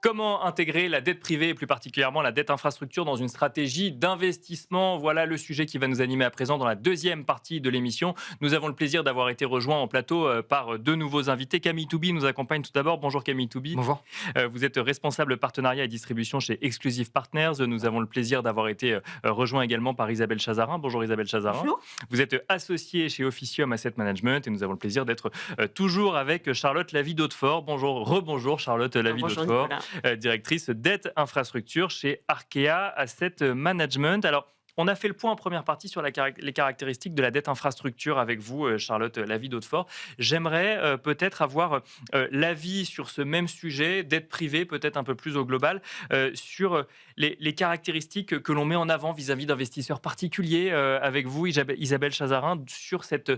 Comment intégrer la dette privée et plus particulièrement la dette infrastructure dans une stratégie d'investissement? Voilà le sujet qui va nous animer à présent dans la deuxième partie de l'émission. Nous avons le plaisir d'avoir été rejoints en plateau par deux nouveaux invités. Camille Toubi nous accompagne tout d'abord. Bonjour Camille Toubi. Bonjour. Vous êtes responsable partenariat et distribution chez Exclusive Partners. Nous avons le plaisir d'avoir été rejoints également par Isabelle Chazarin. Bonjour Isabelle Chazarin. Bonjour. Vous êtes associée chez Officium Asset Management et nous avons le plaisir d'être toujours avec Charlotte Lavie-d'Hautefort. Bonjour, rebonjour Charlotte Bonjour Lavie-d'Hautefort, Nicolas. directrice dette infrastructure chez Arkea Asset Management. Alors, on a fait le point en première partie sur les caractéristiques de la dette infrastructure avec vous, Charlotte Lavie-d'Hautefort. J'aimerais peut-être avoir l'avis sur ce même sujet, dette privée, peut-être un peu plus au global, sur les caractéristiques que l'on met en avant vis-à-vis d'investisseurs particuliers avec vous, Isabelle Chazarin, sur cette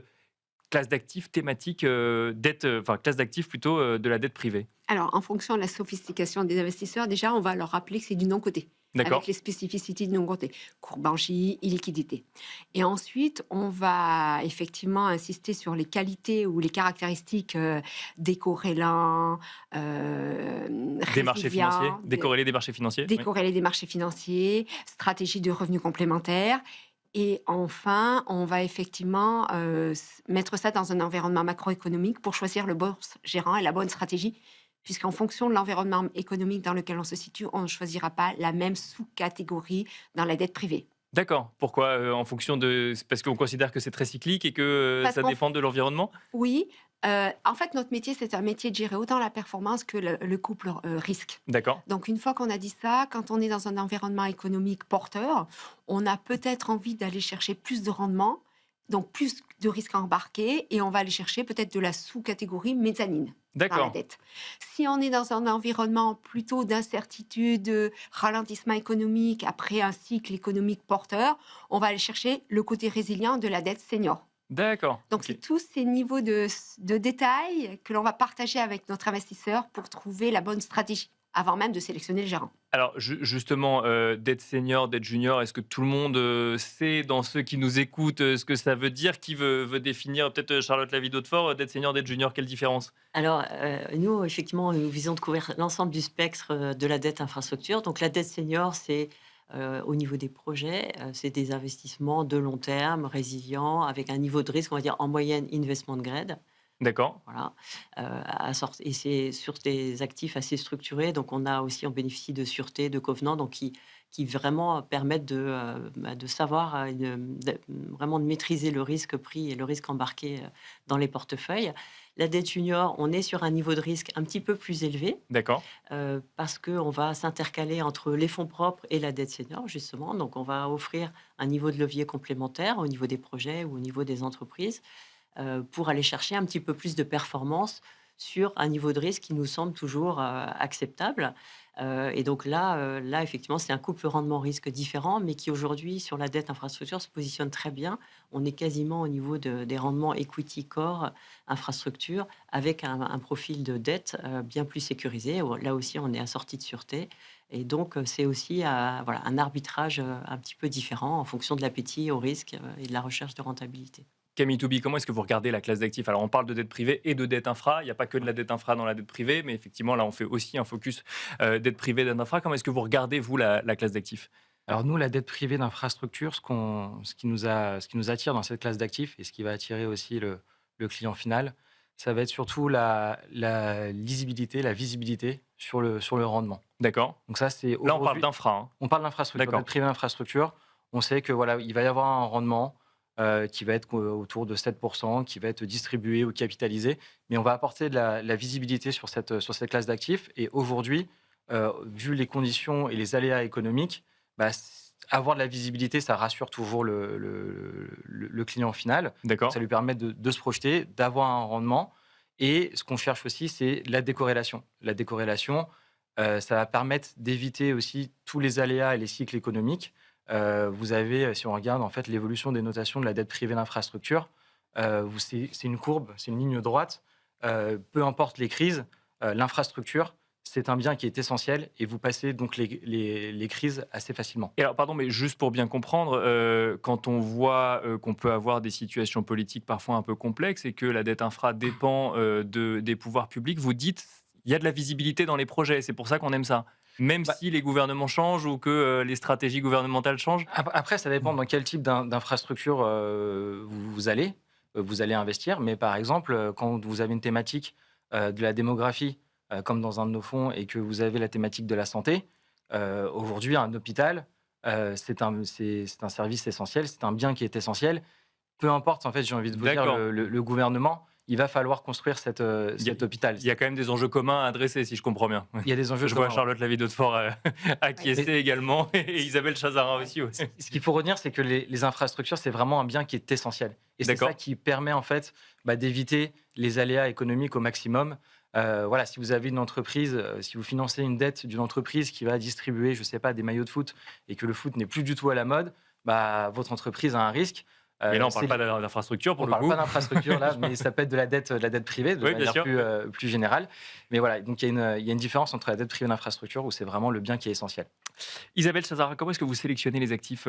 classe d'actifs thématique dette, enfin classe d'actifs plutôt de la dette privée. Alors, en fonction de la sophistication des investisseurs, déjà, on va leur rappeler que c'est du non-coté, avec D'accord. les spécificités du non-coté, courbangie, illiquidité. Et ensuite, on va effectivement insister sur les qualités ou les caractéristiques des corrélants, Des marchés financiers, résilients, décorrélés des marchés financiers. Oui. décorrélés des marchés financiers, stratégie de revenus complémentaires. Et enfin, on va effectivement mettre ça dans un environnement macroéconomique pour choisir le bon gérant et la bonne stratégie, puisqu'en fonction de l'environnement économique dans lequel on se situe, on ne choisira pas la même sous-catégorie dans la dette privée. D'accord. Pourquoi en fonction de... C'est parce qu'on considère que c'est très cyclique et que Parce ça qu'on dépend de l'environnement. Oui, en fait, notre métier, c'est un métier de gérer autant la performance que le couple risque. D'accord. Donc, une fois qu'on a dit ça, quand on est dans un environnement économique porteur, on a peut-être envie d'aller chercher plus de rendement, donc plus de risques embarqués, et on va aller chercher peut-être de la sous-catégorie mezzanine dans la D'accord. dette. Si on est dans un environnement plutôt d'incertitude, ralentissement économique, après un cycle économique porteur, on va aller chercher le côté résilient de la dette senior. D'accord. Donc, Ok. c'est tous ces niveaux de détails que l'on va partager avec notre investisseur pour trouver la bonne stratégie, avant même de sélectionner le gérant. Alors justement, dette senior, dette junior, est-ce que tout le monde sait dans ceux qui nous écoutent ce que ça veut dire? Qui veut définir peut-être Charlotte Lavie-d'Hautefort, dette senior, dette junior, quelle différence? Alors, nous, effectivement, nous visons de couvrir l'ensemble du spectre de la dette infrastructure. Donc, la dette senior, c'est au niveau des projets, c'est des investissements de long terme, résilients, avec un niveau de risque, on va dire, en moyenne investment grade. D'accord. Voilà. Et c'est sur des actifs assez structurés. Donc, on bénéficie de sûreté, de covenants, donc qui vraiment permettent de savoir, vraiment de maîtriser le risque pris et le risque embarqué dans les portefeuilles. La dette junior, on est sur un niveau de risque un petit peu plus élevé D'accord. parce qu'on va s'intercaler entre les fonds propres et la dette senior, justement. Donc, on va offrir un niveau de levier complémentaire au niveau des projets ou au niveau des entreprises pour aller chercher un petit peu plus de performance sur un niveau de risque qui nous semble toujours acceptable. Et donc là, effectivement, c'est un couple rendement-risque différent, mais qui aujourd'hui, sur la dette infrastructure, se positionne très bien. On est quasiment au niveau des rendements equity core infrastructure, avec un profil de dette bien plus sécurisé. Là aussi, on est assorti de sûreté. Et donc, c'est aussi voilà, un arbitrage un petit peu différent en fonction de l'appétit au risque et de la recherche de rentabilité. Camille Toubi, comment est-ce que vous regardez la classe d'actifs? Alors, on parle de dette privée et de dette infra. Il n'y a pas que de la dette infra dans la dette privée, mais effectivement, là, on fait aussi un focus dette privée, dette infra. Comment est-ce que vous regardez, vous, la classe d'actifs? Alors nous, la dette privée d'infrastructure, ce qui nous attire dans cette classe d'actifs et ce qui va attirer aussi le client final, ça va être surtout la lisibilité, la visibilité sur le rendement. D'accord. Donc ça, c'est Là, on parle aujourd'hui, d'infra, hein. on parle d'infrastructure, D'accord. dette privée d'infrastructure. On sait que voilà, il va y avoir un rendement qui va être autour de 7%, qui va être distribué ou capitalisé, mais on va apporter de la visibilité sur cette classe d'actifs. Et aujourd'hui, vu les conditions et les aléas économiques, avoir de la visibilité, ça rassure toujours le client final. D'accord. Ça lui permet de se projeter, d'avoir un rendement. Et ce qu'on cherche aussi, c'est la décorrélation. La décorrélation, ça va permettre d'éviter aussi tous les aléas et les cycles économiques. Vous avez, si on regarde en fait l'évolution des notations de la dette privée d'infrastructure, c'est une courbe, c'est une ligne droite. Peu importe les crises, l'infrastructure, c'est un bien qui est essentiel et vous passez donc les crises assez facilement. Et alors, pardon, mais juste pour bien comprendre, quand on voit qu'on peut avoir des situations politiques parfois un peu complexes et que la dette infra dépend des pouvoirs publics, vous dites Il y a de la visibilité dans les projets, c'est pour ça qu'on aime ça. Même Bah, si les gouvernements changent ou que les stratégies gouvernementales changent. Après, ça dépend dans quel type d'infrastructure vous allez investir. Mais par exemple, quand vous avez une thématique de la démographie, comme dans un de nos fonds, et que vous avez la thématique de la santé, aujourd'hui, un hôpital, c'est un service essentiel, c'est un bien qui est essentiel. Peu importe, en fait, j'ai envie de vous dire, D'accord. le gouvernement, il va falloir construire Il y a cet hôpital. il y a quand même des enjeux communs à adresser, si je comprends bien. Il y a des enjeux Je vois communs. Charlotte Lavie d'Hautefort acquiescer Mais également et Isabelle Chazarin aussi. Ouais. ce qu'il faut retenir, c'est que les infrastructures, c'est vraiment un bien qui est essentiel. Et c'est ça D'accord. qui permet en fait d'éviter les aléas économiques au maximum. Voilà, si vous avez une entreprise, si vous financez une dette d'une entreprise qui va distribuer, je ne sais pas, des maillots de foot et que le foot n'est plus du tout à la mode, votre entreprise a un risque. Mais là, on ne C'est parle pas d'infrastructure pour On le parle coup. pas d'infrastructure là, mais ça peut être de la dette privée de Oui, bien manière sûr. plus générale. Mais voilà, donc il y a une différence entre la dette privée et l'infrastructure où c'est vraiment le bien qui est essentiel. Isabelle Chazarin, comment est-ce que vous sélectionnez les actifs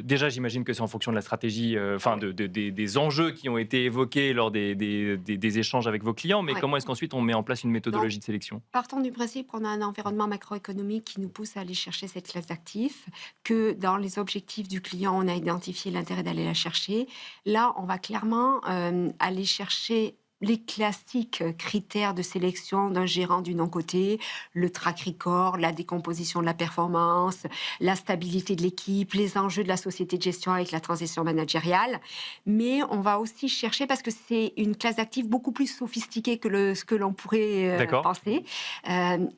déjà, j'imagine que c'est en fonction de la stratégie, enfin des enjeux qui ont été évoqués lors des échanges avec vos clients, mais Ouais. comment est-ce qu'ensuite on met en place une méthodologie de sélection? Partons du principe qu'on a un environnement macroéconomique qui nous pousse à aller chercher cette classe d'actifs, que dans les objectifs du client, on a identifié l'intérêt d'aller la chercher. Là, on va clairement aller chercher les classiques critères de sélection d'un gérant du non-côté, le track record, la décomposition de la performance, la stabilité de l'équipe, les enjeux de la société de gestion avec la transition managériale. Mais on va aussi chercher, parce que c'est une classe d'actifs beaucoup plus sophistiquée que ce que l'on pourrait D'accord. penser.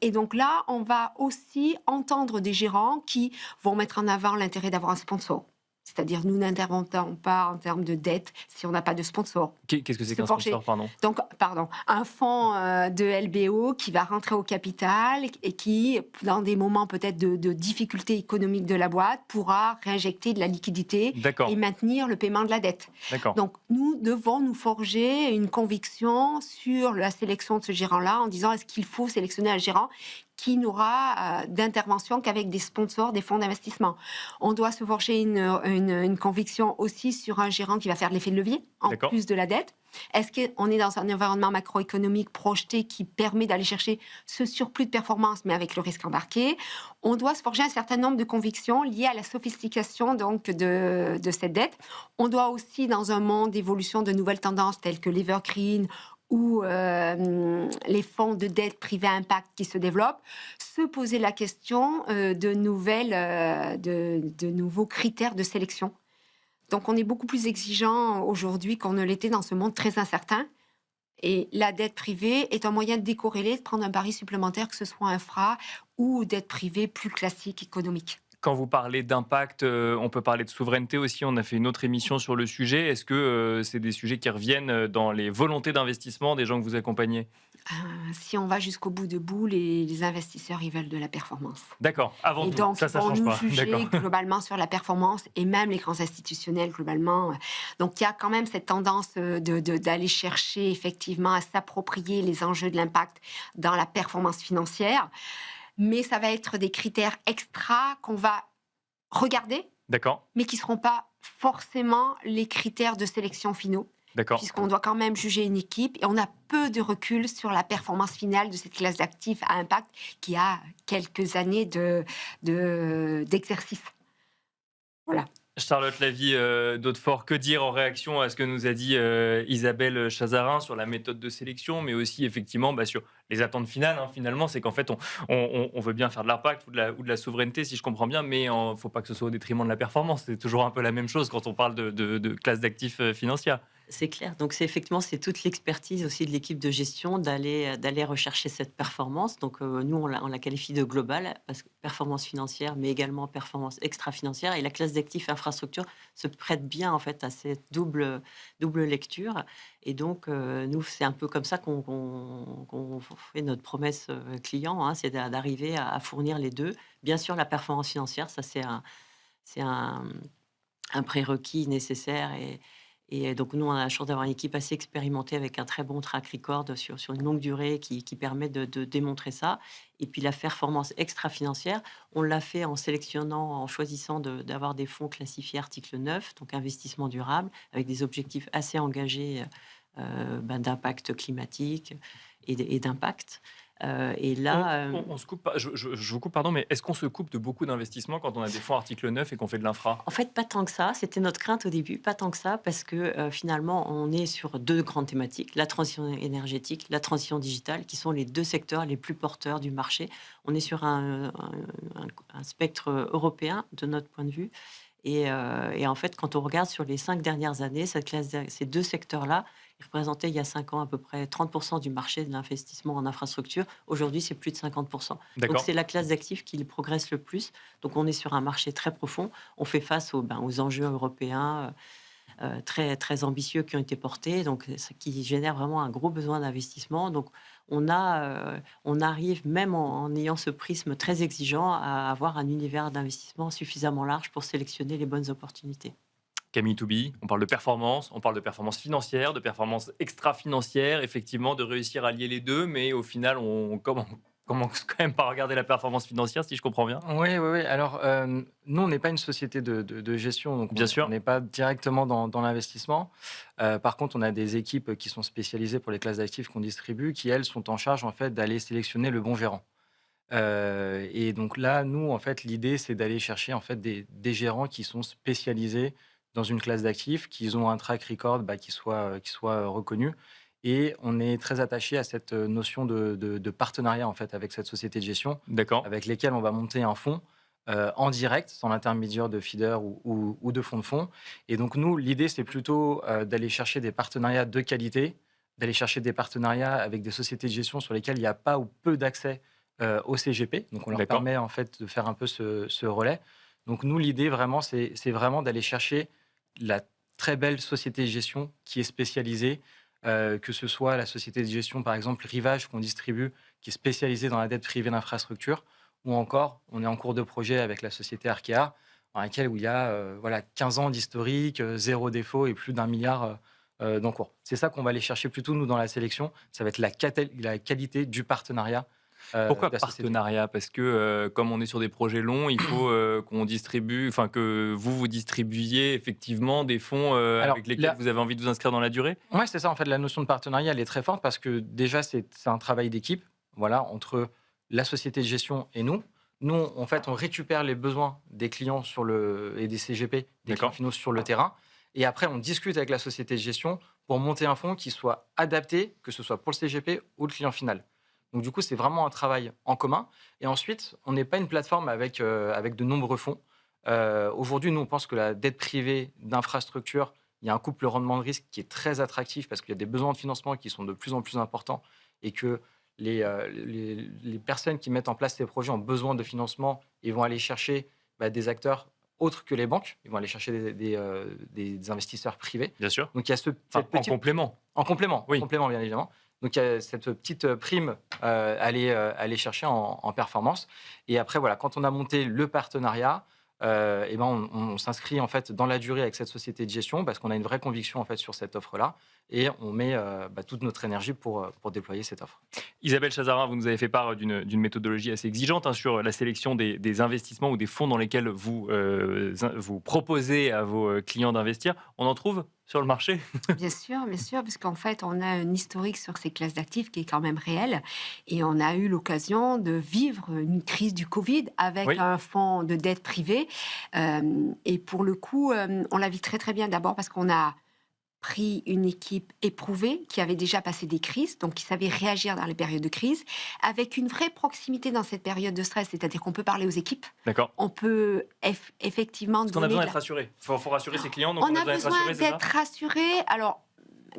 Et donc là, on va aussi entendre des gérants qui vont mettre en avant l'intérêt d'avoir un sponsor. C'est-à-dire, nous n'interventons pas en termes de dette si on n'a pas de sponsor. Qu'est-ce que c'est Se qu'un forger. sponsor, pardon? Donc, pardon, un fonds de LBO qui va rentrer au capital et qui, dans des moments peut-être de difficultés économiques de la boîte, pourra réinjecter de la liquidité D'accord, et maintenir le paiement de la dette. d'accord. Donc, nous devons nous forger une conviction sur la sélection de ce gérant-là en disant est-ce qu'il faut sélectionner un gérant qui n'aura d'intervention qu'avec des sponsors, des fonds d'investissement. On doit se forger une conviction aussi sur un gérant qui va faire de l'effet de levier, en D'accord. plus de la dette. Est-ce qu'on est dans un environnement macroéconomique projeté qui permet d'aller chercher ce surplus de performance, mais avec le risque embarqué? On doit se forger un certain nombre de convictions liées à la sophistication donc, de cette dette. On doit aussi, dans un monde d'évolution de nouvelles tendances telles que l'Evergreen ou les fonds de dette privée à impact qui se développent, se poser la question de nouveaux critères de sélection. Donc, on est beaucoup plus exigeant aujourd'hui qu'on ne l'était dans ce monde très incertain. Et la dette privée est un moyen de décorréler, de prendre un pari supplémentaire, que ce soit infra ou dette privée plus classique, économique. Quand vous parlez d'impact, on peut parler de souveraineté aussi. On a fait une autre émission sur le sujet. Est-ce que c'est des sujets qui reviennent dans les volontés d'investissement des gens que vous accompagnez? Si on va jusqu'au bout de bout, les investisseurs, ils veulent de la performance. D'accord, avant Et tout. donc, Ça ils vont change nous pas. juger D'accord. globalement sur la performance, et même les grands institutionnels globalement. Donc, il y a quand même cette tendance d'aller chercher effectivement à s'approprier les enjeux de l'impact dans la performance financière. Mais ça va être des critères extra qu'on va regarder, D'accord, mais qui ne seront pas forcément les critères de sélection finaux, d'accord. puisqu'on doit quand même juger une équipe et on a peu de recul sur la performance finale de cette classe d'actifs à impact qui a quelques années d'exercice. Voilà. Charlotte Lavie d'Hautefort, que dire en réaction à ce que nous a dit Isabelle Chazarin sur la méthode de sélection, mais aussi effectivement sur les attentes finales, hein, finalement, c'est qu'en fait, on veut bien faire de l'impact ou de la souveraineté, si je comprends bien, mais il ne faut pas que ce soit au détriment de la performance. C'est toujours un peu la même chose quand on parle de classe d'actifs financières. C'est clair. Donc, c'est toute l'expertise aussi de l'équipe de gestion d'aller rechercher cette performance. Donc, nous, on la qualifie de globale, parce que performance financière, mais également performance extra-financière. Et la classe d'actifs infrastructure se prête bien, en fait, à cette double lecture. Et donc, nous, c'est un peu comme ça qu'on fait notre promesse client, hein, c'est d'arriver à fournir les deux. Bien sûr, la performance financière, ça, c'est un prérequis nécessaire. Et donc, nous, on a la chance d'avoir une équipe assez expérimentée avec un très bon track record sur une longue durée qui permet de démontrer ça. Et puis, la performance extra-financière, on l'a fait en sélectionnant, en choisissant d'avoir des fonds classifiés article 9, donc investissement durable, avec des objectifs assez engagés d'impact climatique et d'impact. Et là, On se coupe pas, je vous coupe, pardon, mais est-ce qu'on se coupe de beaucoup d'investissements quand on a des fonds article 9 et qu'on fait de l'infra? en fait, pas tant que ça. C'était notre crainte au début, pas tant que ça, parce que finalement, on est sur deux grandes thématiques, la transition énergétique, la transition digitale, qui sont les deux secteurs les plus porteurs du marché. On est sur un spectre européen de notre point de vue. Et en fait, quand on regarde sur les 5 dernières années, ces deux secteurs-là, ils représentaient il y a 5 ans à peu près 30% du marché de l'investissement en infrastructure. Aujourd'hui, c'est plus de 50%. Donc D'accord. c'est la classe d'actifs qui progresse le plus. Donc on est sur un marché très profond. On fait face aux enjeux européens très, très ambitieux qui ont été portés, donc ce qui génère vraiment un gros besoin d'investissement. Donc on arrive, même en ayant ce prisme très exigeant, à avoir un univers d'investissement suffisamment large pour sélectionner les bonnes opportunités. Camille Toubi, on parle de performance financière, de performance extra-financière, effectivement, de réussir à lier les deux, mais au final, on commence quand même par regarder la performance financière, si je comprends bien. Oui, oui, oui. Alors, nous, on n'est pas une société de gestion, donc Bien on sûr. on n'est pas directement dans l'investissement. Par contre, on a des équipes qui sont spécialisées pour les classes d'actifs qu'on distribue, qui, elles, sont en charge, en fait, d'aller sélectionner le bon gérant. Et donc là, nous, en fait, l'idée, c'est d'aller chercher, en fait, des gérants qui sont spécialisés dans une classe d'actifs, qui ont un track record qui soit reconnu. Et on est très attaché à cette notion de partenariat, en fait, avec cette société de gestion, D'accord. avec lesquels on va monter un fonds en direct, sans l'intermédiaire de feeder ou de fonds de fonds. Et donc, nous, l'idée, c'est plutôt d'aller chercher des partenariats de qualité, d'aller chercher des partenariats avec des sociétés de gestion sur lesquelles il n'y a pas ou peu d'accès au CGP. Donc, on leur D'accord. permet, en fait, de faire un peu ce relais. Donc, nous, l'idée, vraiment, c'est vraiment d'aller chercher la très belle société de gestion qui est spécialisée, que ce soit la société de gestion, par exemple, Rivage, qu'on distribue, qui est spécialisée dans la dette privée d'infrastructure, ou encore, on est en cours de projet avec la société Arkea, dans laquelle où il y a voilà, 15 ans d'historique, zéro défaut et plus d'1 milliard d'encours. C'est ça qu'on va aller chercher plutôt, nous, dans la sélection. Ça va être la qualité du partenariat Pourquoi de la société. partenariat? Parce que comme on est sur des projets longs, il faut qu'on distribue, enfin que vous distribuiez effectivement des fonds Alors, avec lesquels vous avez envie de vous inscrire dans la durée? ouais, c'est ça, en fait, la notion de partenariat, elle est très forte parce que déjà, c'est un travail d'équipe, voilà, entre la société de gestion et nous. Nous, en fait, on récupère les besoins des clients et des CGP, des clients D'accord. finaux sur le terrain. Et après, on discute avec la société de gestion pour monter un fonds qui soit adapté, que ce soit pour le CGP ou le client final. Donc, du coup, c'est vraiment un travail en commun. Et ensuite, on n'est pas une plateforme avec de nombreux fonds. Aujourd'hui, nous, on pense que la dette privée d'infrastructure, il y a un couple rendement de risque qui est très attractif parce qu'il y a des besoins de financement qui sont de plus en plus importants et que les personnes qui mettent en place ces projets ont besoin de financement et vont aller chercher des acteurs autres que les banques. Ils vont aller chercher des investisseurs privés. Bien sûr. Donc, il y a Enfin, cette en petite... complément. En complément, Oui. bien évidemment. Donc, il y a cette petite prime à aller chercher en performance. Et après, voilà, quand on a monté le partenariat, eh ben on s'inscrit en fait dans la durée avec cette société de gestion parce qu'on a une vraie conviction en fait sur cette offre-là et on met toute notre énergie pour déployer cette offre. Isabelle Chazarin, vous nous avez fait part d'une méthodologie assez exigeante sur la sélection des investissements ou des fonds dans lesquels vous proposez à vos clients d'investir. On en trouve sur le marché? Bien sûr, parce qu'en fait, on a un historique sur ces classes d'actifs qui est quand même réel. Et on a eu l'occasion de vivre une crise du Covid avec Oui. un fonds de dette privée. Et pour le coup, on la vit très très bien. D'abord parce qu'on a pris une équipe éprouvée qui avait déjà passé des crises, donc qui savait réagir dans les périodes de crise, avec une vraie proximité dans cette période de stress, c'est-à-dire qu'on peut parler aux équipes, D'accord. on peut effectivement Parce qu'on a donner besoin de d'être rassuré. Il faut rassurer ses clients, donc on a d'être besoin rassuré, c'est ça? d'être rassuré. Alors,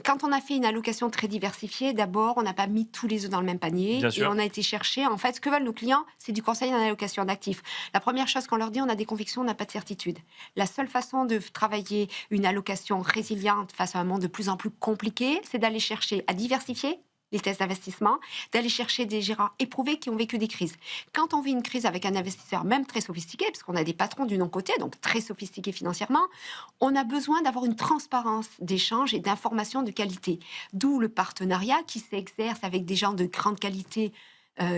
quand on a fait une allocation très diversifiée, d'abord, on n'a pas mis tous les œufs dans le même panier. Bien Et sûr. on a été chercher, en fait, ce que veulent nos clients, c'est du conseil en allocation d'actifs. La première chose qu'on leur dit, on a des convictions, on n'a pas de certitude. La seule façon de travailler une allocation résiliente face à un monde de plus en plus compliqué, c'est d'aller chercher à diversifier les tests d'investissement, d'aller chercher des gérants éprouvés qui ont vécu des crises. Quand on vit une crise avec un investisseur, même très sophistiqué, parce qu'on a des patrons du non-côté, donc très sophistiqués financièrement, on a besoin d'avoir une transparence d'échange et d'informations de qualité. D'où le partenariat qui s'exerce avec des gens de grande qualité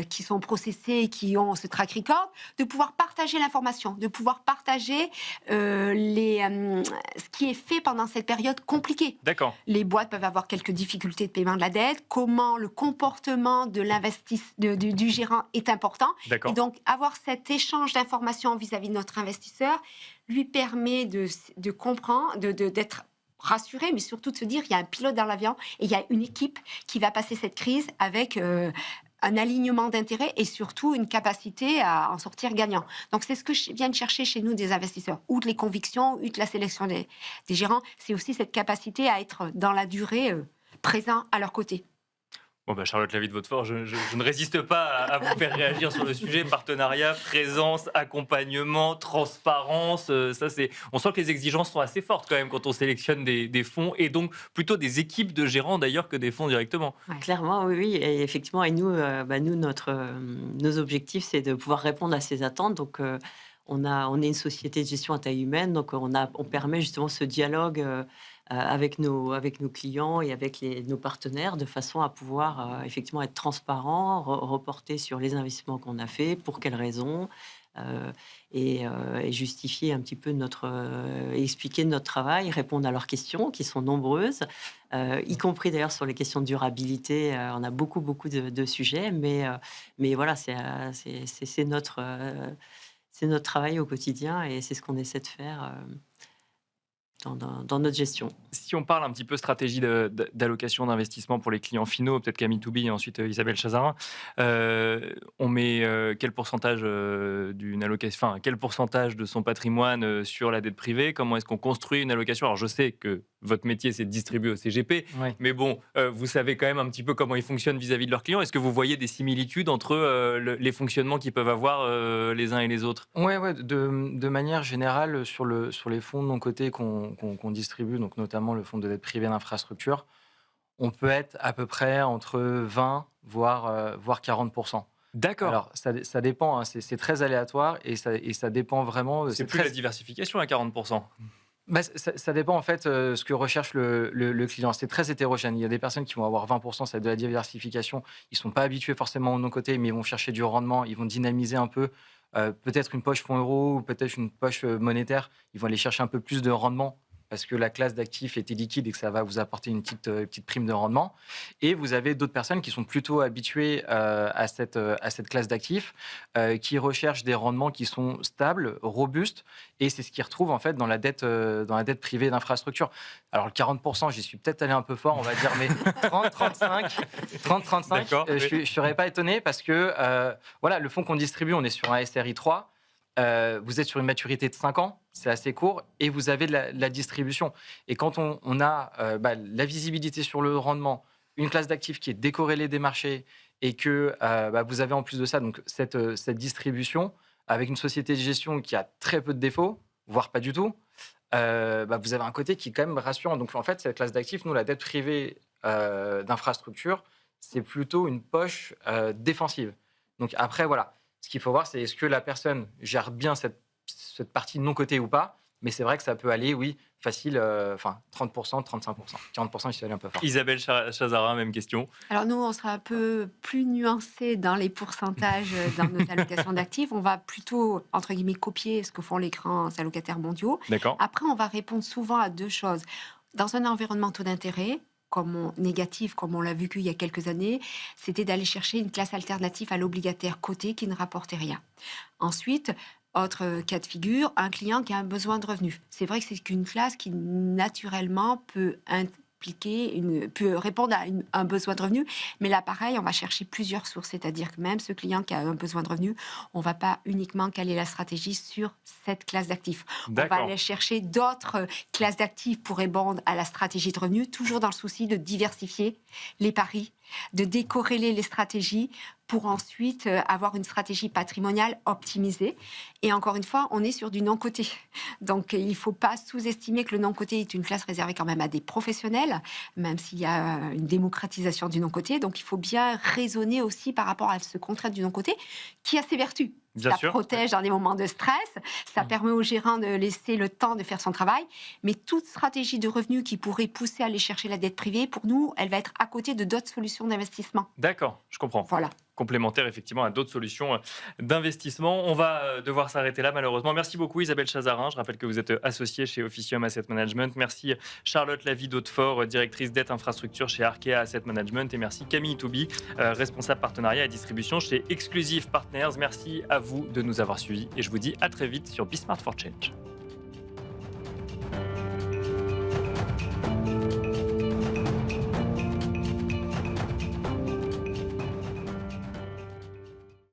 qui sont processés, qui ont ce track record, de pouvoir partager l'information, de pouvoir partager ce qui est fait pendant cette période compliquée. D'accord. Les boîtes peuvent avoir quelques difficultés de paiement de la dette, comment le comportement du gérant est important. D'accord. Et donc, avoir cet échange d'informations vis-à-vis de notre investisseur lui permet de comprendre, d'être rassuré, mais surtout de se dire qu'il y a un pilote dans l'avion et il y a une équipe qui va passer cette crise avec un alignement d'intérêts et surtout une capacité à en sortir gagnant. Donc, c'est ce que viennent chercher chez nous des investisseurs. Outre les convictions, outre la sélection des gérants, c'est aussi cette capacité à être dans la durée présent à leur côté. Bon, Charlotte Lavie de Vautefort, je ne résiste pas à vous faire réagir sur le sujet. Partenariat, présence, accompagnement, transparence. On sent que les exigences sont assez fortes quand même quand on sélectionne des fonds et donc plutôt des équipes de gérants d'ailleurs que des fonds directement. Ouais. Clairement, oui. Et effectivement, et nous, nos objectifs, c'est de pouvoir répondre à ces attentes. Donc, on est une société de gestion à taille humaine, donc on permet justement ce dialogue avec nos clients et avec nos partenaires, de façon à pouvoir effectivement être transparent, reporter sur les investissements qu'on a fait, pour quelles raisons, et justifier un petit peu expliquer notre travail, répondre à leurs questions qui sont nombreuses, y compris d'ailleurs sur les questions de durabilité. On a beaucoup de sujets, mais voilà, c'est notre travail au quotidien et c'est ce qu'on essaie de faire dans notre gestion. Si on parle un petit peu stratégie d'allocation d'investissement pour les clients finaux, peut-être Camille Touby et ensuite Isabelle Chazarin, on met quel pourcentage d'une allocation, enfin quel pourcentage de son patrimoine sur la dette privée? Comment est-ce qu'on construit une allocation? Alors je sais que votre métier c'est de distribuer au CGP, Oui. mais bon, vous savez quand même un petit peu comment ils fonctionnent vis-à-vis de leurs clients. Est-ce que vous voyez des similitudes entre les fonctionnements qu'ils peuvent avoir les uns et les autres? Ouais, de manière générale, sur les fonds de non cotés qu'on distribue, donc notamment le fonds de dette privée d'infrastructure, on peut être à peu près entre 20 voire 40%. D'accord. Alors, ça dépend, hein, c'est très aléatoire et ça dépend vraiment. C'est plus la diversification à 40%. Ça dépend en fait ce que recherche le client. C'est très hétérogène. Il y a des personnes qui vont avoir 20%, c'est de la diversification. Ils ne sont pas habitués forcément au non-côté, mais ils vont chercher du rendement, ils vont dynamiser un peu. Peut-être une poche fonds euro ou peut-être une poche monétaire. Ils vont aller chercher un peu plus de rendement parce que la classe d'actifs était liquide et que ça va vous apporter une petite prime de rendement. Et vous avez d'autres personnes qui sont plutôt habituées à cette classe d'actifs, qui recherchent des rendements qui sont stables, robustes, et c'est ce qu'ils retrouvent en fait dans la dette privée d'infrastructure. Alors le 40%, j'y suis peut-être allé un peu fort, on va dire, mais 30-35, je ne serais pas étonné parce que voilà, le fonds qu'on distribue, on est sur un SRI 3. Vous êtes sur une maturité de 5 ans, c'est assez court, et vous avez de la distribution. Et quand on a la visibilité sur le rendement, une classe d'actifs qui est décorrélée des marchés, et que vous avez en plus de ça donc cette distribution, avec une société de gestion qui a très peu de défauts, voire pas du tout, vous avez un côté qui est quand même rassurant. Donc en fait, cette classe d'actifs, nous, la dette privée d'infrastructure, c'est plutôt une poche défensive. Donc après, voilà. Ce qu'il faut voir, c'est est-ce que la personne gère bien cette partie non cotée ou pas. Mais c'est vrai que ça peut aller, oui, facile, 30%, 35%. 40%, il faut aller un peu fort. Isabelle Chazarin, même question. Alors nous, on sera un peu plus nuancé dans les pourcentages dans nos allocations d'actifs. On va plutôt, entre guillemets, copier ce que font les grands allocataires mondiaux. D'accord. Après, on va répondre souvent à deux choses. Dans un environnement taux d'intérêt, négatif, comme on l'a vu qu'il y a quelques années, c'était d'aller chercher une classe alternative à l'obligataire coté qui ne rapportait rien. Ensuite, autre cas de figure, un client qui a un besoin de revenu. C'est vrai que c'est une classe qui naturellement peut répondre à un besoin de revenu, mais là, pareil, on va chercher plusieurs sources, c'est-à-dire que même ce client qui a un besoin de revenu, on ne va pas uniquement caler la stratégie sur cette classe d'actifs. On va aller chercher d'autres classes d'actifs pour répondre à la stratégie de revenu, toujours dans le souci de diversifier les paris, de décorréler les stratégies pour ensuite avoir une stratégie patrimoniale optimisée. Et encore une fois, on est sur du non-coté. Donc, il ne faut pas sous-estimer que le non-coté est une classe réservée quand même à des professionnels, même s'il y a une démocratisation du non-coté. Donc, il faut bien raisonner aussi par rapport à ce contrat du non-coté qui a ses vertus. Bien ça sûr. protège dans des moments de stress, ça permet au gérant de laisser le temps de faire son travail. Mais toute stratégie de revenus qui pourrait pousser à aller chercher la dette privée, pour nous, elle va être à côté de d'autres solutions d'investissement. D'accord, je comprends. Voilà. Complémentaire effectivement à d'autres solutions d'investissement. On va devoir s'arrêter là malheureusement. Merci beaucoup Isabelle Chazarin. Je rappelle que vous êtes associée chez Officium Asset Management. Merci Charlotte Lavie d'Hautefort, directrice dette infrastructure chez Arkea Asset Management. Et merci Camille Toubi, responsable partenariat et distribution chez Exclusive Partners. Merci à vous de nous avoir suivis et je vous dis à très vite sur Be Smart for Change.